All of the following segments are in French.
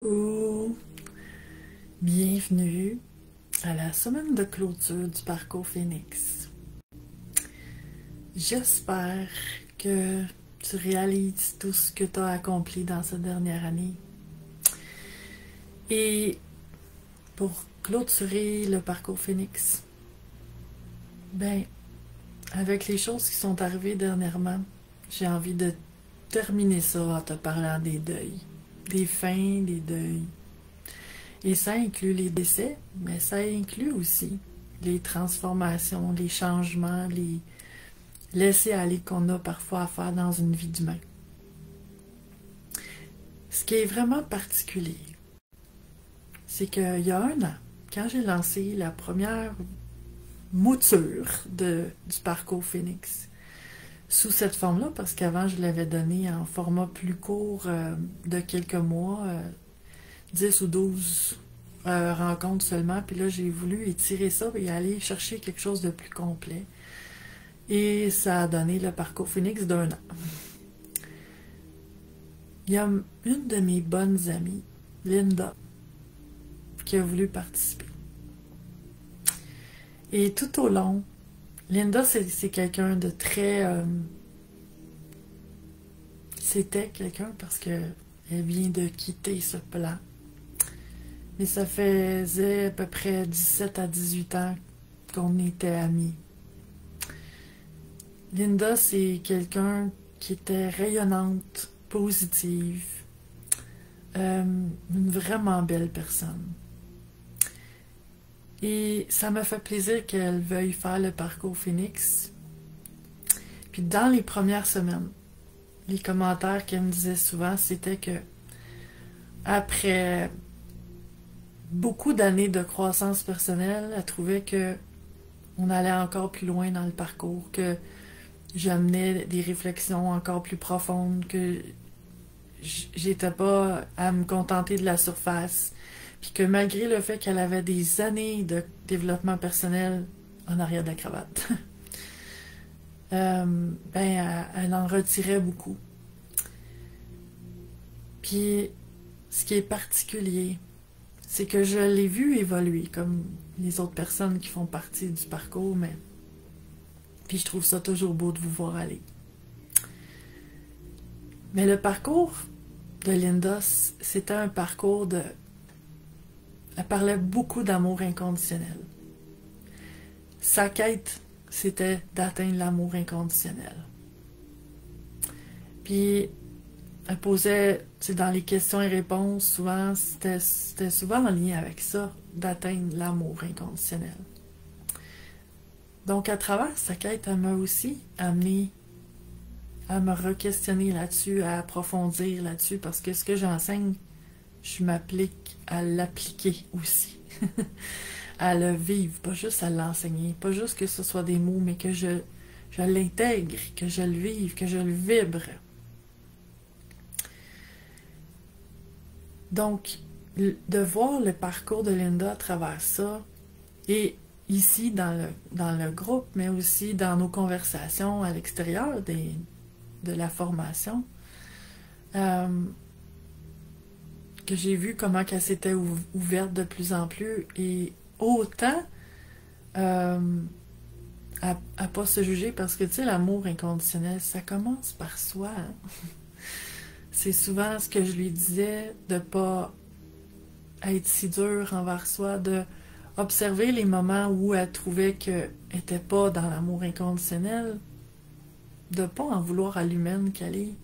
Coucou, bienvenue à la semaine de clôture du Parcours Phoenix. J'espère que tu réalises tout ce que tu as accompli dans cette dernière année. Et pour clôturer le Parcours Phoenix, ben, avec les choses qui sont arrivées dernièrement, j'ai envie de terminer ça en te parlant des deuils, des fins, des deuils. Et ça inclut les décès, mais ça inclut aussi les transformations, les changements, les laisser-aller qu'on a parfois à faire dans une vie d'humain. Ce qui est vraiment particulier, c'est qu'il y a un an, quand j'ai lancé la première mouture du Parcours Phoenix, sous cette forme-là, parce qu'avant je l'avais donné en format plus court de quelques mois, 10 ou 12 rencontres seulement, puis là j'ai voulu étirer ça et aller chercher quelque chose de plus complet. Et ça a donné le Parcours Phoenix d'un an. Il y a une de mes bonnes amies, Linda, qui a voulu participer. Et tout au long, Linda, c'est quelqu'un de très... c'était quelqu'un parce qu'elle vient de quitter ce plan. Mais ça faisait à peu près 17 à 18 ans qu'on était amis. Linda, c'est quelqu'un qui était rayonnante, positive, une vraiment belle personne. Et ça m'a fait plaisir qu'elle veuille faire le Parcours Phoenix. Puis dans les premières semaines, les commentaires qu'elle me disait souvent, c'était que après beaucoup d'années de croissance personnelle, elle trouvait que on allait encore plus loin dans le parcours, que j'amenais des réflexions encore plus profondes, que j'étais pas à me contenter de la surface, puis que malgré le fait qu'elle avait des années de développement personnel en arrière de la cravate, elle en retirait beaucoup. Puis, ce qui est particulier, c'est que je l'ai vu évoluer, comme les autres personnes qui font partie du parcours, mais puis je trouve ça toujours beau de vous voir aller. Mais le parcours de Linda, c'était un parcours de... Elle parlait beaucoup d'amour inconditionnel. Sa quête, c'était d'atteindre l'amour inconditionnel. Puis, elle posait, dans les questions et réponses, souvent, c'était souvent en lien avec ça, d'atteindre l'amour inconditionnel. Donc, à travers sa quête, elle m'a aussi amené à me re-questionner là-dessus, à approfondir là-dessus, parce que ce que j'enseigne, je m'applique à l'appliquer aussi. À le vivre, pas juste à l'enseigner, pas juste que ce soit des mots, mais que je l'intègre, que je le vive, que je le vibre. Donc, de voir le parcours de Linda à travers ça, et ici dans le groupe, mais aussi dans nos conversations à l'extérieur de la formation, que j'ai vu comment qu'elle s'était ouverte de plus en plus, et autant à pas se juger, parce que tu sais, l'amour inconditionnel, ça commence par soi. Hein? C'est souvent ce que je lui disais, de pas être si dur envers soi, de observer les moments où elle trouvait qu'elle n'était pas dans l'amour inconditionnel, de pas en vouloir à l'humaine qu'elle est,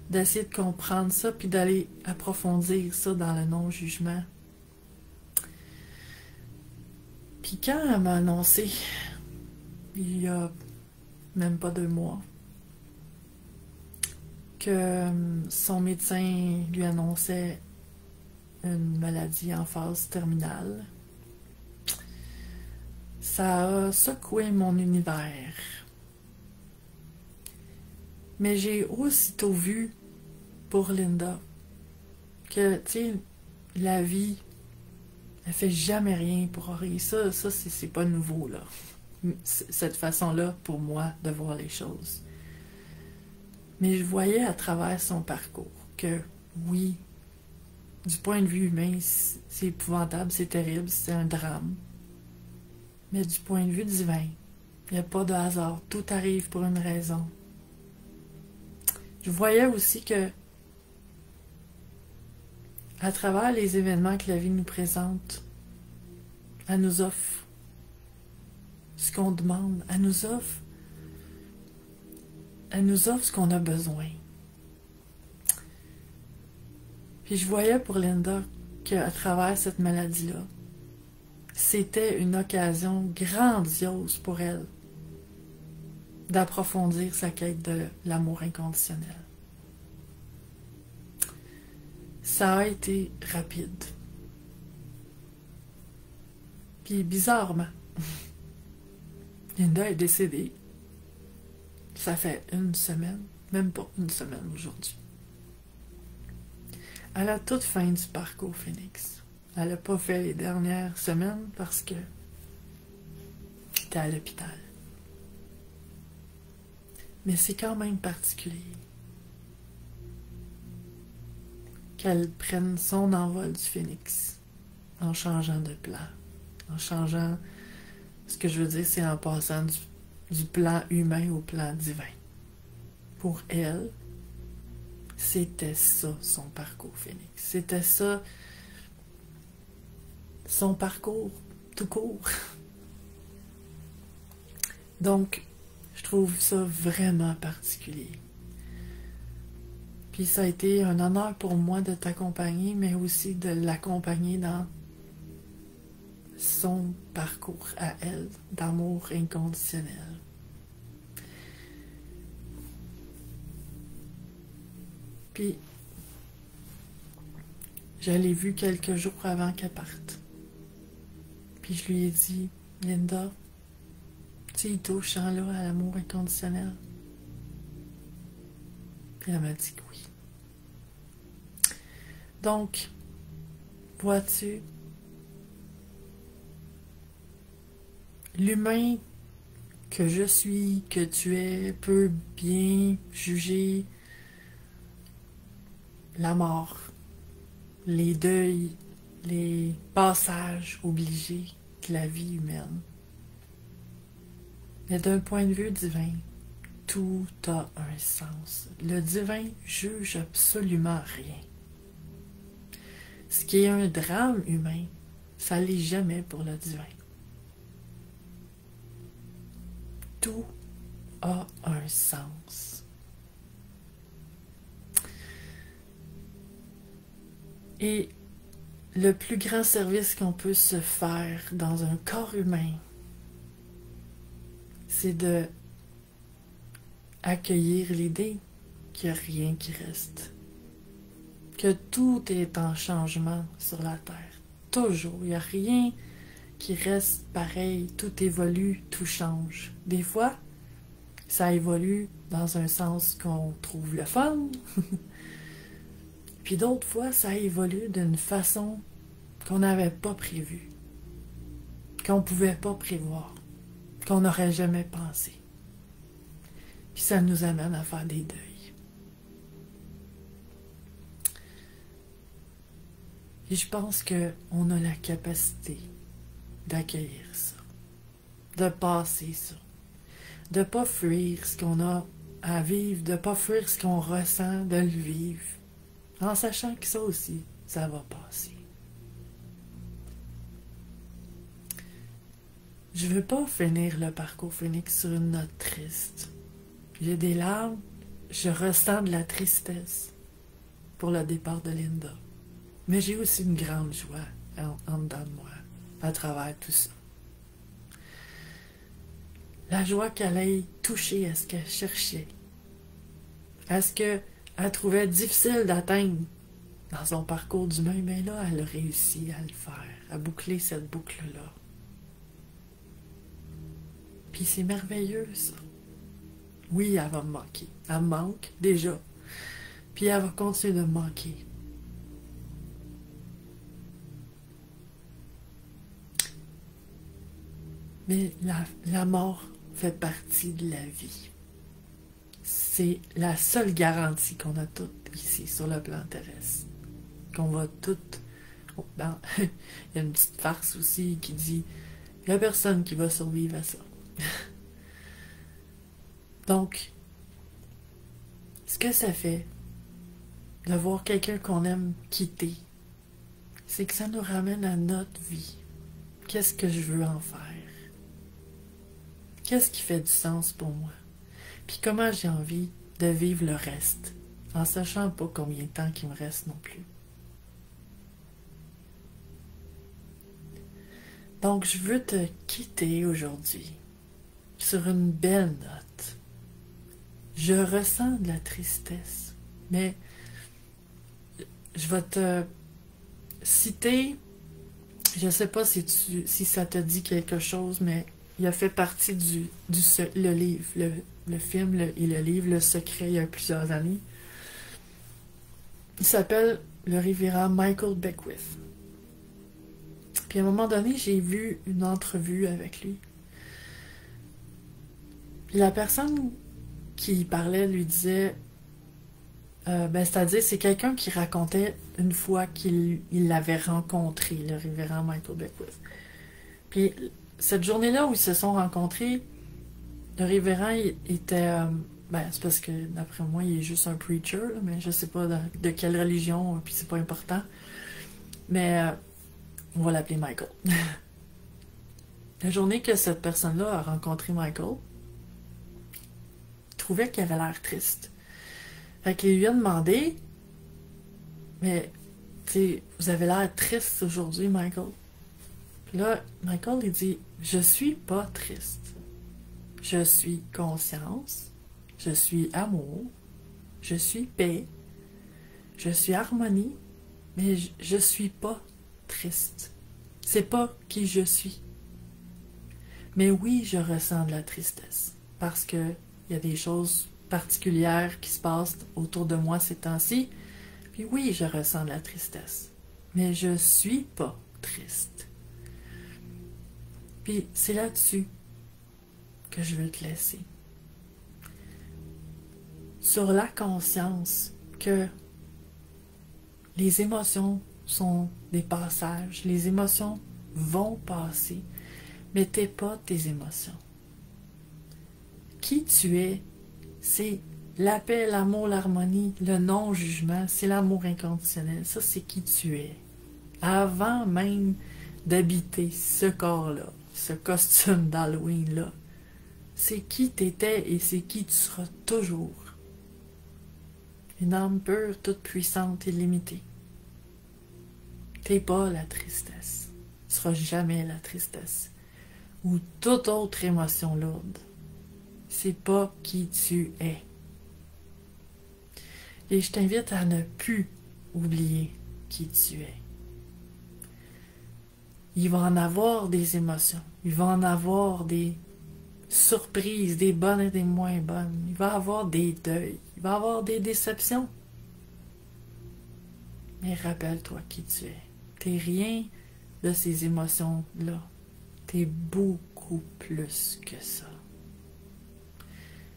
d'essayer de comprendre ça, puis d'aller approfondir ça dans le non-jugement. Puis quand elle m'a annoncé, il y a même pas 2 mois, que son médecin lui annonçait une maladie en phase terminale, ça a secoué mon univers. Mais j'ai aussitôt vu pour Linda que, tu sais, la vie, elle fait jamais rien pour rien. Ça c'est pas nouveau, là. Cette façon-là, pour moi, de voir les choses. Mais je voyais à travers son parcours que, oui, Du point de vue humain, c'est épouvantable, c'est terrible, c'est un drame. Mais du point de vue divin, il n'y a pas de hasard. Tout arrive pour une raison. Je voyais aussi que, à travers les événements que la vie nous présente, elle nous offre ce qu'on demande. Elle nous offre ce qu'on a besoin. Puis je voyais pour Linda qu'à travers cette maladie-là, c'était une occasion grandiose pour elle d'approfondir sa quête de l'amour inconditionnel. Ça a été rapide. Puis bizarrement, Linda est décédée. Ça fait une semaine, même pas une semaine aujourd'hui. À la toute fin du parcours Phoenix. Elle n'a pas fait les dernières semaines parce que elle était à l'hôpital. Mais c'est quand même particulier qu'elle prenne son envol du Phénix en changeant de plan. En changeant, ce que je veux dire, c'est en passant du plan humain au plan divin. Pour elle, c'était ça son parcours Phénix. C'était ça son parcours tout court. Donc, je trouve ça vraiment particulier. Puis ça a été un honneur pour moi de t'accompagner, mais aussi de l'accompagner dans son parcours à elle, d'amour inconditionnel. Puis, je l'ai vue quelques jours avant qu'elle parte. Puis je lui ai dit, Linda, tu touches là à l'amour inconditionnel. Puis elle m'a dit que oui. Donc, vois-tu, l'humain que je suis, que tu es, peut bien juger la mort, les deuils, les passages obligés de la vie humaine. Mais d'un point de vue divin, tout a un sens. Le divin juge absolument rien. Ce qui est un drame humain, ça l'est jamais pour le divin. Tout a un sens. Et le plus grand service qu'on peut se faire dans un corps humain, c'est de accueillir l'idée qu'il n'y a rien qui reste. Que tout est en changement sur la Terre. Toujours. Il n'y a rien qui reste pareil. Tout évolue, tout change. Des fois, ça évolue dans un sens qu'on trouve le fun. Puis d'autres fois, ça évolue d'une façon qu'on n'avait pas prévue. Qu'on ne pouvait pas prévoir. Qu'on n'aurait jamais pensé. Puis ça nous amène à faire des deuils. Et je pense qu'on a la capacité d'accueillir ça, de passer ça, de ne pas fuir ce qu'on a à vivre, de ne pas fuir ce qu'on ressent, de le vivre, en sachant que ça aussi, ça va passer. Je veux pas finir le parcours Phoenix sur une note triste. J'ai des larmes, je ressens de la tristesse pour le départ de Linda. Mais j'ai aussi une grande joie en dedans de moi, à travers tout ça. La joie qu'elle ait touché à ce qu'elle cherchait, à ce qu'elle trouvait difficile d'atteindre dans son parcours d'humain, mais là, elle a réussi à le faire, à boucler cette boucle-là. Puis c'est merveilleux, ça. Oui, elle va me manquer. Elle me manque, déjà. Puis elle va continuer de me manquer. Mais la mort fait partie de la vie. C'est la seule garantie qu'on a toutes ici, sur le plan terrestre. qu'on va toutes... Oh, ben, il y a une petite farce aussi qui dit il n'y a personne qui va survivre à ça. Donc, ce que ça fait de voir quelqu'un qu'on aime quitter, c'est que ça nous ramène à notre vie. Qu'est-ce que je veux en faire? Qu'est-ce qui fait du sens pour moi? Puis comment j'ai envie de vivre le reste, en sachant pas combien de temps qu'il me reste non plus. Donc, je veux te quitter aujourd'hui sur une belle note. Je ressens de la tristesse, mais je vais te citer, je sais pas si ça te dit quelque chose, mais il a fait partie le livre, le film et le livre Le Secret il y a plusieurs années. Il s'appelle le révérend Michael Beckwith. Puis à un moment donné, j'ai vu une entrevue avec lui. Puis la personne qui parlait lui disait, c'est-à-dire c'est quelqu'un qui racontait une fois qu'il l'avait rencontré, le révérend Michael Beckwith. Puis cette journée-là où ils se sont rencontrés, le révérend était... c'est parce que d'après moi, il est juste un preacher, là, mais je sais pas de quelle religion, puis c'est pas important. Mais on va l'appeler Michael. La journée que cette personne-là a rencontré Michael, il trouvait qu'il avait l'air triste. Fait qu'il lui a demandé, mais, tu sais, vous avez l'air triste aujourd'hui, Michael. Puis là, Michael, il dit, je suis pas triste. Je suis conscience, je suis amour, je suis paix, je suis harmonie, mais je suis pas triste. C'est pas qui je suis. Mais oui, je ressens de la tristesse parce que il y a des choses particulières qui se passent autour de moi ces temps-ci. Puis oui, je ressens de la tristesse. Mais je suis pas triste. Puis c'est là-dessus que je veux te laisser. Sur la conscience que les émotions sont des passages, les émotions vont passer, mais t'es pas tes émotions. Qui tu es, c'est la paix, l'amour, l'harmonie, le non-jugement, c'est l'amour inconditionnel. Ça, c'est qui tu es. Avant même d'habiter ce corps-là, ce costume d'Halloween-là, c'est qui t'étais et c'est qui tu seras toujours. Une âme pure, toute puissante et limitée. T'es pas la tristesse. Tu seras jamais la tristesse. Ou toute autre émotion lourde. C'est pas qui tu es. Et je t'invite à ne plus oublier qui tu es. Il va en avoir des émotions. Il va en avoir des surprises, des bonnes et des moins bonnes. Il va avoir des deuils. Il va avoir des déceptions. Mais rappelle-toi qui tu es. T'es rien de ces émotions-là. T'es beaucoup plus que ça.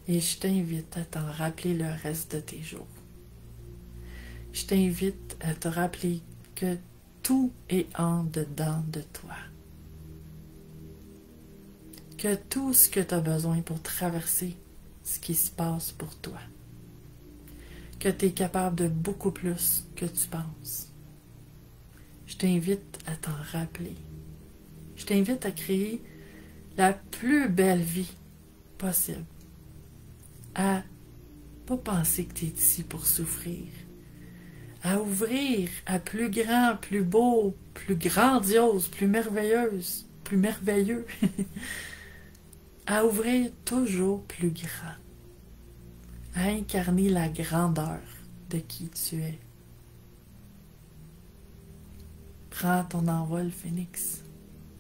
Et je t'invite à t'en rappeler le reste de tes jours. Je t'invite à te rappeler que tout est en dedans de toi. Que tout ce que tu as besoin pour traverser ce qui se passe pour toi. Que tu es capable de beaucoup plus que tu penses. Je t'invite à t'en rappeler. Je t'invite à créer la plus belle vie possible. À pas penser que tu es ici pour souffrir. À ouvrir à plus grand, plus beau, plus grandiose, plus merveilleuse, plus merveilleux. À ouvrir toujours plus grand. À incarner la grandeur de qui tu es. Prends ton envol, Phénix.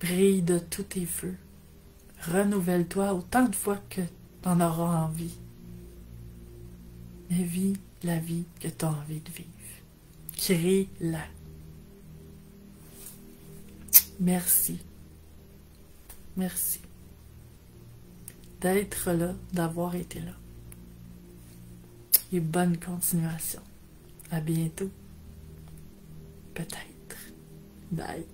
Brille de tous tes feux. Renouvelle-toi autant de fois que tu en auras envie. Mais vis la vie que tu as envie de vivre. Crée-la. Merci. Merci d'être là, d'avoir été là. Et bonne continuation. À bientôt. peut-être. Bye.